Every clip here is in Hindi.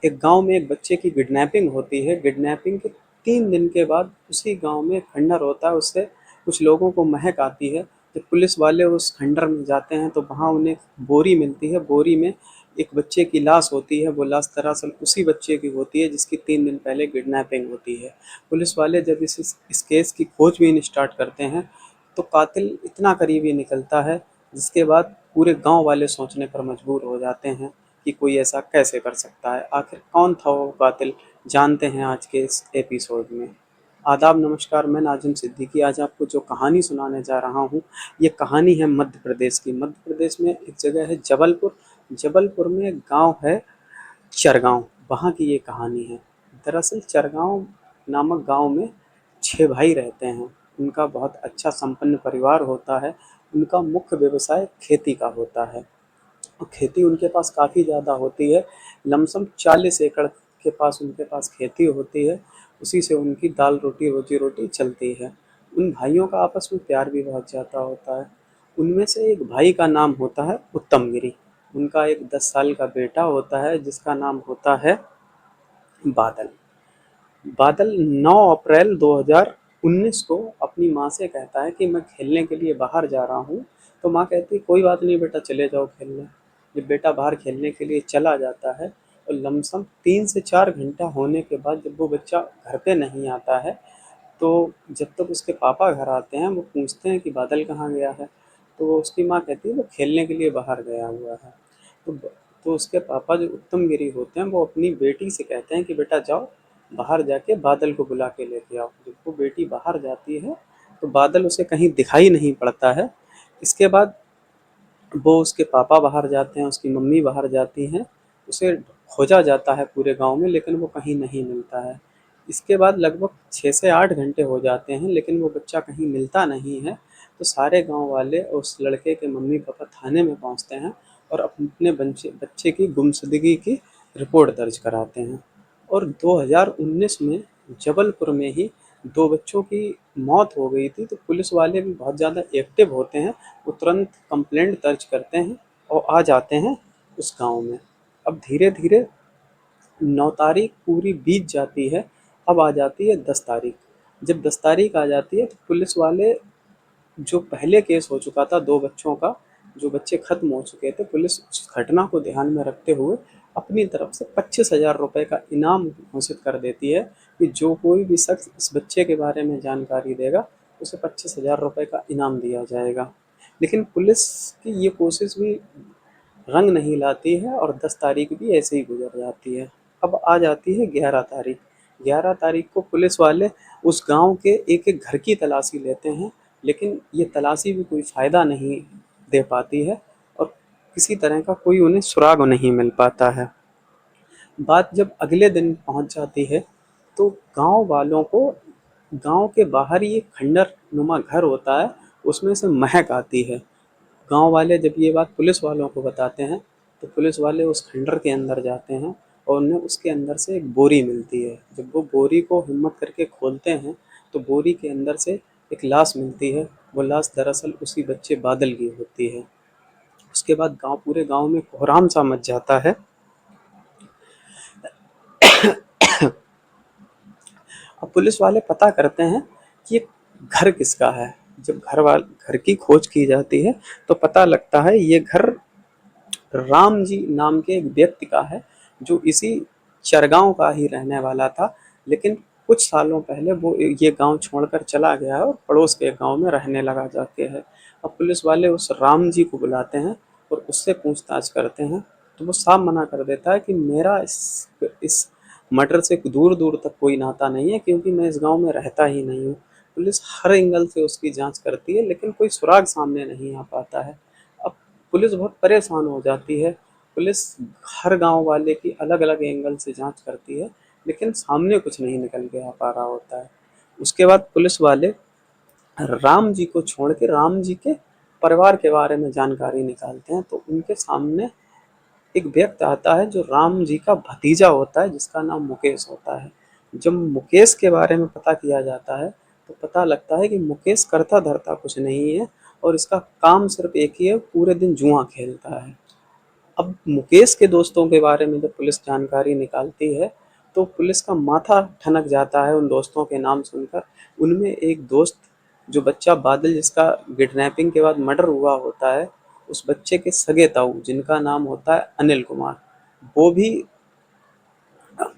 एक गाँव में एक बच्चे की किडनैपिंग होती है। किडनैपिंग के 3 दिन के बाद उसी गाँव में खंडहर होता है, उससे कुछ लोगों को महक आती है। जब पुलिस वाले उस खंडहर में जाते हैं तो वहाँ उन्हें बोरी मिलती है। बोरी में एक बच्चे की लाश होती है। वो लाश दरअसल उसी बच्चे की होती है जिसकी 3 दिन पहले किडनैपिंग होती है। पुलिस वाले जब इस केस की खोजबीन स्टार्ट करते हैं तो कातिल इतना करीबी निकलता है, जिसके बाद पूरे गाँव वाले सोचने पर मजबूर हो जाते हैं कि कोई ऐसा कैसे कर सकता है। आखिर कौन था वो कातिल, जानते हैं आज के इस एपिसोड में। आदाब, नमस्कार, मैं नाजिम सिद्दीकी। आज आपको जो कहानी सुनाने जा रहा हूँ, ये कहानी है मध्य प्रदेश की। मध्य प्रदेश में एक जगह है जबलपुर। जबलपुर में एक गाँव है चरगाँव, वहाँ की ये कहानी है। दरअसल चरगाँव नामक गाँव में 6 भाई रहते हैं। उनका बहुत अच्छा संपन्न परिवार होता है। उनका मुख्य व्यवसाय खेती का होता है और खेती उनके पास काफ़ी ज़्यादा होती है। लमसम 40 एकड़ के पास उनके पास खेती होती है। उसी से उनकी दाल रोटी रोजी रोटी चलती है। उन भाइयों का आपस में प्यार भी बहुत ज़्यादा होता है। उनमें से एक भाई का नाम होता है उत्तम गिरी। उनका एक 10 साल का बेटा होता है जिसका नाम होता है बादल। बादल 9 अप्रैल 2019 को अपनी माँ से कहता है कि मैं खेलने के लिए बाहर जा रहा हूँ। तो माँ कहती कोई बात नहीं बेटा, चले जाओ खेलने। जब बेटा बाहर खेलने के लिए चला जाता है और लमसम 3 से 4 घंटा होने के बाद जब वो बच्चा घर पे नहीं आता है, तो जब तक उसके पापा घर आते हैं वो पूछते हैं कि बादल कहाँ गया है। तो उसकी माँ कहती है वो खेलने के लिए बाहर गया हुआ है। तो तो उसके पापा जो उत्तम गिरी होते हैं वो अपनी बेटी से कहते हैं कि बेटा जाओ बाहर जाके बादल को बुला के लेके आओ। जब वो बेटी बाहर जाती है तो बादल उसे कहीं दिखाई नहीं पड़ता है। इसके बाद वो उसके पापा बाहर जाते हैं, उसकी मम्मी बाहर जाती हैं। उसे खोजा जाता है पूरे गांव में, लेकिन वो कहीं नहीं मिलता है। इसके बाद लगभग 6 से 8 घंटे हो जाते हैं लेकिन वो बच्चा कहीं मिलता नहीं है। तो सारे गांव वाले उस लड़के के मम्मी पापा थाने में पहुंचते हैं और अपने बच्चे बच्चे की गुमशुदगी की रिपोर्ट दर्ज कराते हैं। और 2019 में जबलपुर में ही 2 बच्चों की मौत हो गई थी। तो पुलिस वाले भी बहुत ज़्यादा एक्टिव होते हैं। वो तुरंत कंप्लेंट दर्ज करते हैं और आ जाते हैं उस गांव में। अब धीरे धीरे 9 तारीख पूरी बीत जाती है। अब आ जाती है 10 तारीख। जब 10 तारीख आ जाती है तो पुलिस वाले, जो पहले केस हो चुका था 2 बच्चों का, जो बच्चे खत्म हो चुके थे, पुलिस उस घटना को ध्यान में रखते हुए अपनी तरफ से 25,000 रुपये का इनाम घोषित कर देती है कि जो कोई भी शख्स इस बच्चे के बारे में जानकारी देगा उसे 25,000 रुपये का इनाम दिया जाएगा। लेकिन पुलिस की ये कोशिश भी रंग नहीं लाती है और 10 तारीख भी ऐसे ही गुजर जाती है। अब आ जाती है 11 तारीख। 11 तारीख को पुलिस वाले उस गांव के एक एक घर की तलाशी लेते हैं, लेकिन ये तलाशी भी कोई फ़ायदा नहीं दे पाती है और किसी तरह का कोई उन्हें सुराग नहीं मिल पाता है। बात जब अगले दिन पहुंच जाती है तो गांव वालों को, गांव के बाहर ही एक खंडर नुमा घर होता है, उसमें से महक आती है। गांव वाले जब ये बात पुलिस वालों को बताते हैं तो पुलिस वाले उस खंडर के अंदर जाते हैं और उन्हें उसके अंदर से एक बोरी मिलती है। जब वो बोरी को हिम्मत करके खोलते हैं तो बोरी के अंदर से एक लाश मिलती है। वो लाश दरअसल उसी बच्चे बादल की होती है। उसके बाद पूरे गांव में कोहराम सा मच जाता है। अब पुलिस वाले पता करते हैं कि ये घर किसका है। जब घर की खोज की जाती है तो पता लगता है ये घर राम जी नाम के एक व्यक्ति का है, जो इसी चरगांव का ही रहने वाला था। लेकिन कुछ सालों पहले वो ये गांव छोड़कर चला गया है और पड़ोस के गांव में रहने लगा जाके है। अब पुलिस वाले उस राम जी को बुलाते हैं और उससे पूछताछ करते हैं तो वो साफ मना कर देता है कि मेरा इस मर्डर से दूर दूर तक कोई नाता नहीं है, क्योंकि मैं इस गांव में रहता ही नहीं हूँ। पुलिस हर एंगल से उसकी जांच करती है लेकिन कोई सुराग सामने नहीं आ पाता है। अब पुलिस बहुत परेशान हो जाती है। पुलिस हर गांव वाले की अलग अलग एंगल से जांच करती है लेकिन सामने कुछ नहीं निकल के आ पा रहा होता है। उसके बाद पुलिस वाले राम जी को छोड़ के राम जी के परिवार के बारे में जानकारी निकालते हैं तो उनके सामने एक व्यक्ति आता है जो राम जी का भतीजा होता है, जिसका नाम मुकेश होता है। जब मुकेश के बारे में पता किया जाता है तो पता लगता है कि मुकेश करता धरता कुछ नहीं है और इसका काम सिर्फ एक ही है, पूरे दिन जुआ खेलता है। अब मुकेश के दोस्तों के बारे में जब पुलिस जानकारी निकालती है तो पुलिस का माथा ठनक जाता है उन दोस्तों के नाम सुनकर। उनमें एक दोस्त, जो बच्चा बादल जिसका किडनैपिंग के बाद मर्डर हुआ होता है, उस बच्चे के सगे ताऊ जिनका नाम होता है अनिल कुमार, वो भी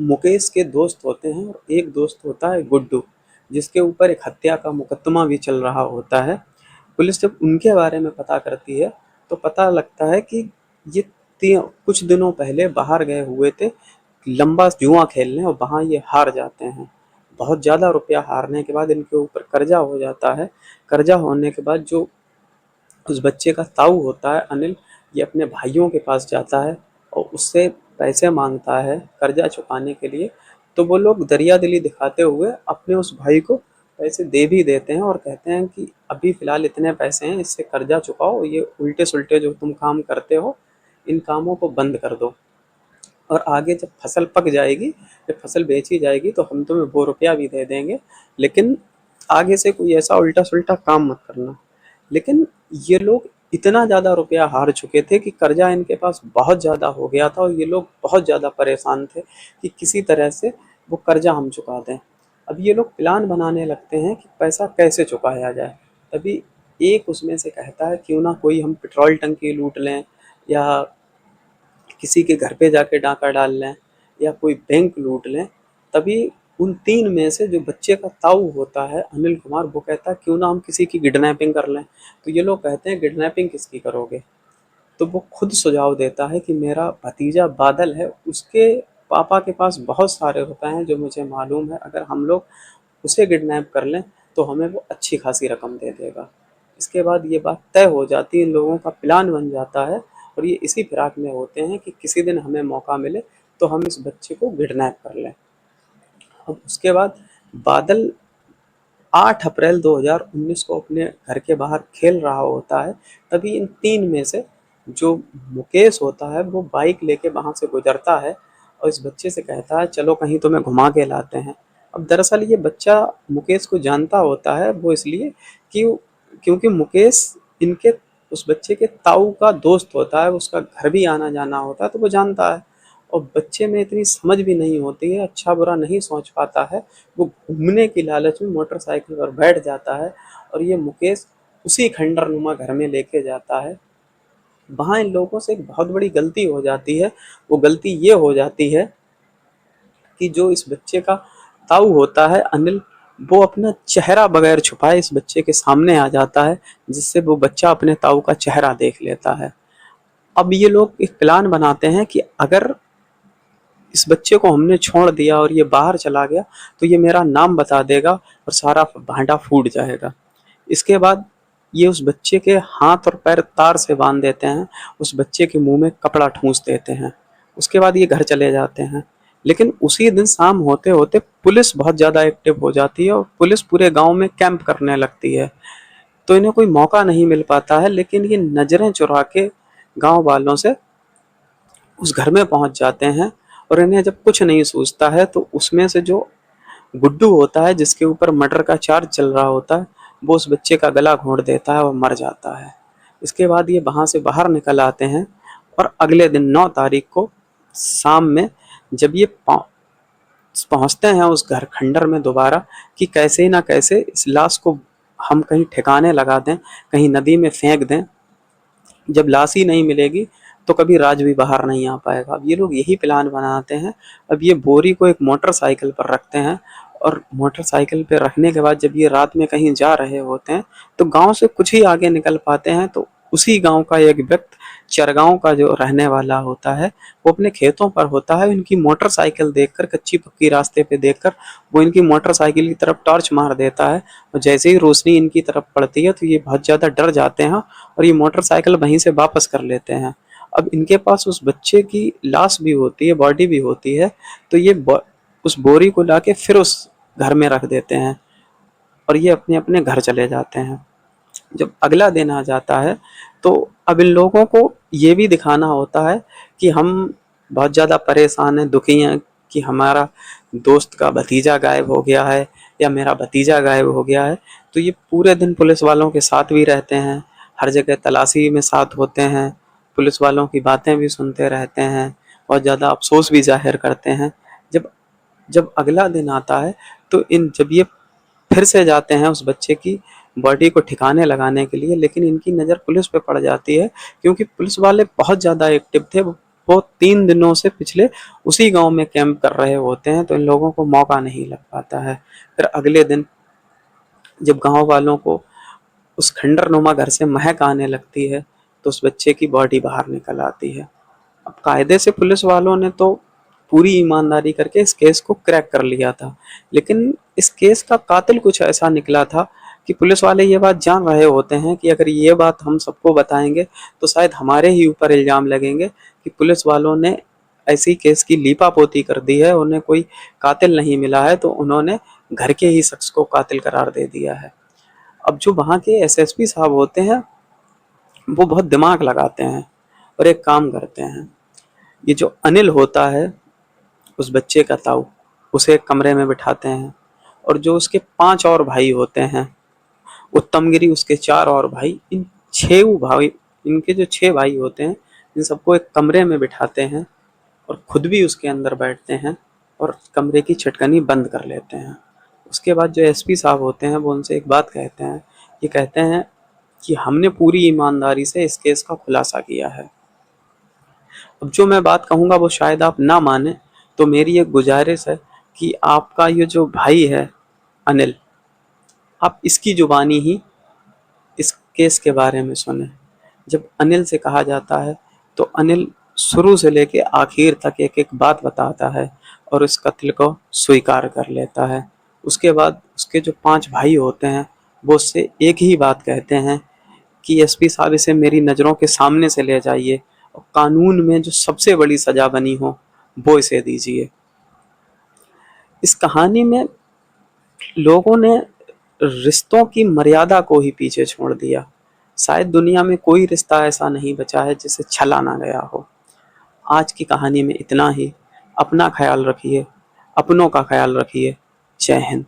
मुकेश के दोस्त होते हैं। और एक दोस्त होता है गुड्डू, जिसके ऊपर एक हत्या का मुकदमा भी चल रहा होता है। पुलिस जब उनके बारे में पता करती है तो पता लगता है कि ये कुछ दिनों पहले बाहर गए हुए थे लंबा जुआ खेलने, और वहाँ ये हार जाते हैं। बहुत ज़्यादा रुपया हारने के बाद इनके ऊपर कर्जा हो जाता है। कर्जा होने के बाद जो उस बच्चे का ताऊ होता है अनिल, ये अपने भाइयों के पास जाता है और उससे पैसे मांगता है कर्जा चुकाने के लिए। तो वो लोग दरिया दिली दिखाते हुए अपने उस भाई को पैसे दे भी देते हैं और कहते हैं कि अभी फ़िलहाल इतने पैसे हैं, इससे कर्जा चुकाओ, ये उल्टे सुल्टे जो तुम काम करते हो इन कामों को बंद कर दो, और आगे जब फसल पक जाएगी, जब फसल बेची जाएगी तो हम तुम्हें वो रुपया भी दे देंगे, लेकिन आगे से कोई ऐसा उल्टा सुल्टा काम मत करना। लेकिन ये लोग इतना ज़्यादा रुपया हार चुके थे कि कर्जा इनके पास बहुत ज़्यादा हो गया था और ये लोग बहुत ज़्यादा परेशान थे कि किसी तरह से वो कर्जा हम चुका दें। अब ये लोग प्लान बनाने लगते हैं कि पैसा कैसे चुकाया जाए। तभी एक उसमें से कहता है क्यों ना कोई हम पेट्रोल टंकी लूट लें, या किसी के घर पे जाके डाका डाल लें, या कोई बैंक लूट लें। तभी उन तीन में से जो बच्चे का ताऊ होता है अनिल कुमार, वो कहता है क्यों ना हम किसी की किडनैपिंग कर लें। तो ये लोग कहते हैं किडनैपिंग किसकी करोगे? तो वो खुद सुझाव देता है कि मेरा भतीजा बादल है, उसके पापा के पास बहुत सारे रुपए हैं जो मुझे मालूम है, अगर हम लोग उसे किडनैप कर लें तो हमें वो अच्छी खासी रकम दे देगा। इसके बाद ये बात तय हो जाती है, इन लोगों का प्लान बन जाता है और ये इसी फिराक में होते हैं कि किसी दिन हमें मौका मिले तो हम इस बच्चे को किडनैप कर लें। अब उसके बाद बादल 8 अप्रैल 2019 को अपने घर के बाहर खेल रहा होता है। तभी इन तीन में से जो मुकेश होता है वो बाइक लेके वहाँ से गुजरता है और इस बच्चे से कहता है चलो कहीं तुम्हें घुमा के लाते हैं। अब दरअसल ये बच्चा मुकेश को जानता होता है, वो इसलिए कि क्योंकि मुकेश इनके उस बच्चे के ताऊ का दोस्त होता है, उसका घर भी आना जाना होता है, तो वो जानता है। और बच्चे में इतनी समझ भी नहीं होती है, अच्छा बुरा नहीं सोच पाता है, वो घूमने की लालच में मोटरसाइकिल पर बैठ जाता है और ये मुकेश उसी खंडरनुमा घर में लेके जाता है। वहाँ इन लोगों से एक बहुत बड़ी गलती हो जाती है। वो गलती ये हो जाती है कि जो इस बच्चे का ताऊ होता है अनिल, वो अपना चेहरा बगैर छुपाए इस बच्चे के सामने आ जाता है, जिससे वो बच्चा अपने ताऊ का चेहरा देख लेता है। अब ये लोग एक प्लान बनाते हैं कि अगर इस बच्चे को हमने छोड़ दिया और ये बाहर चला गया तो ये मेरा नाम बता देगा और सारा भांडा फूट जाएगा। इसके बाद ये उस बच्चे के हाथ और पैर तार से बांध देते हैं, उस बच्चे के मुंह में कपड़ा ठूंस देते हैं। उसके बाद ये घर चले जाते हैं। लेकिन उसी दिन शाम होते होते पुलिस बहुत ज़्यादा एक्टिव हो जाती है और पुलिस पूरे गांव में कैंप करने लगती है। तो इन्हें कोई मौका नहीं मिल पाता है, लेकिन ये नज़रें चुरा के गांव वालों से उस घर में पहुंच जाते हैं। और इन्हें जब कुछ नहीं सूझता है तो उसमें से जो गुड्डू होता है, जिसके ऊपर मर्डर का चार्ज चल रहा होता है, वो उस बच्चे का गला घोंट देता है और मर जाता है। इसके बाद ये वहाँ से बाहर निकल आते हैं और अगले दिन 9 तारीख को शाम में जब ये पहुँचते हैं उस घर खंडर में दोबारा कि कैसे ही ना कैसे इस लाश को हम कहीं ठिकाने लगा दें, कहीं नदी में फेंक दें। जब लाश ही नहीं मिलेगी तो कभी राज भी बाहर नहीं आ पाएगा। अब ये लोग यही प्लान बनाते हैं। अब ये बोरी को एक मोटरसाइकिल पर रखते हैं और मोटरसाइकिल पे रखने के बाद जब ये रात में कहीं जा रहे होते हैं तो गांव से कुछ ही आगे निकल पाते हैं तो उसी गांव का एक व्यक्ति, चरगांव का जो रहने वाला होता है, वो अपने खेतों पर होता है। इनकी मोटरसाइकिल देखकर, कच्ची पक्की रास्ते पे देखकर वो इनकी मोटरसाइकिल की तरफ टॉर्च मार देता है और जैसे ही रोशनी इनकी तरफ पड़ती है तो ये बहुत ज़्यादा डर जाते हैं और ये मोटरसाइकिल वहीं से वापस कर लेते हैं। अब इनके पास उस बच्चे की लाश भी होती है, बॉडी भी होती है, तो ये उस बोरी को लाके फिर उस घर में रख देते हैं और ये अपने अपने घर चले जाते हैं। जब अगला दिन आ जाता है तो अब इन लोगों को ये भी दिखाना होता है कि हम बहुत ज़्यादा परेशान हैं, दुखी हैं कि हमारा दोस्त का भतीजा गायब हो गया है या मेरा भतीजा गायब हो गया है। तो ये पूरे दिन पुलिस वालों के साथ भी रहते हैं, हर जगह तलाशी में साथ होते हैं, पुलिस वालों की बातें भी सुनते रहते हैं, बहुत ज़्यादा अफ़सोस भी ज़ाहिर करते हैं। जब जब अगला दिन आता है तो जब ये फिर से जाते हैं उस बच्चे की बॉडी को ठिकाने लगाने के लिए, लेकिन इनकी नज़र पुलिस पे पड़ जाती है, क्योंकि पुलिस वाले बहुत ज़्यादा एक्टिव थे। वो 3 दिनों से पिछले उसी गाँव में कैंप कर रहे होते हैं, तो इन लोगों को मौका नहीं लग पाता है। फिर अगले दिन जब गाँव वालों को उस खंडरनुमा घर से महक आने लगती है, तो उस बच्चे की बॉडी बाहर निकल आती है। अब कायदे से पुलिस वालों ने तो पूरी ईमानदारी करके इस केस को क्रैक कर लिया था, लेकिन इस केस का कातिल कुछ ऐसा निकला था कि पुलिस वाले ये बात जान रहे होते हैं कि अगर ये बात हम सबको बताएंगे तो शायद हमारे ही ऊपर इल्ज़ाम लगेंगे कि पुलिस वालों ने ऐसी केस की लीपापोती कर दी है, उन्हें कोई कातिल नहीं मिला है, तो उन्होंने घर के ही शख्स को कातिल करार दे दिया है। अब जो वहाँ के एसएसपी साहब होते हैं, वो बहुत दिमाग लगाते हैं और एक काम करते हैं। ये जो अनिल होता है, उस बच्चे का ताऊ, उसे एक कमरे में बिठाते हैं, और जो उसके 5 और भाई होते हैं, उत्तमगिरी उसके 4 और भाई, इन 6 भाई, इनके जो 6 भाई होते हैं, इन सबको एक कमरे में बिठाते हैं और खुद भी उसके अंदर बैठते हैं और कमरे की छटकनी बंद कर लेते हैं। उसके बाद जो एसपी साहब होते हैं वो उनसे एक बात कहते हैं, ये कहते हैं कि हमने पूरी ईमानदारी से इस केस का खुलासा किया है। अब जो मैं बात कहूँगा वो शायद आप ना माने, तो मेरी एक गुजारिश है कि आपका ये जो भाई है अनिल, आप इसकी जुबानी ही इस केस के बारे में सुने। जब अनिल से कहा जाता है तो अनिल शुरू से लेके आखिर तक एक एक बात बताता है और इस कत्ल को स्वीकार कर लेता है। उसके बाद उसके जो 5 भाई होते हैं वो उससे एक ही बात कहते हैं कि एसपी साहब इसे मेरी नज़रों के सामने से ले जाइए और कानून में जो सबसे बड़ी सज़ा बनी हो वो इसे दीजिए। इस कहानी में लोगों ने रिश्तों की मर्यादा को ही पीछे छोड़ दिया। शायद दुनिया में कोई रिश्ता ऐसा नहीं बचा है जिसे छला ना गया हो। आज की कहानी में इतना ही। अपना ख्याल रखिए, अपनों का ख्याल रखिए। जय हिंद।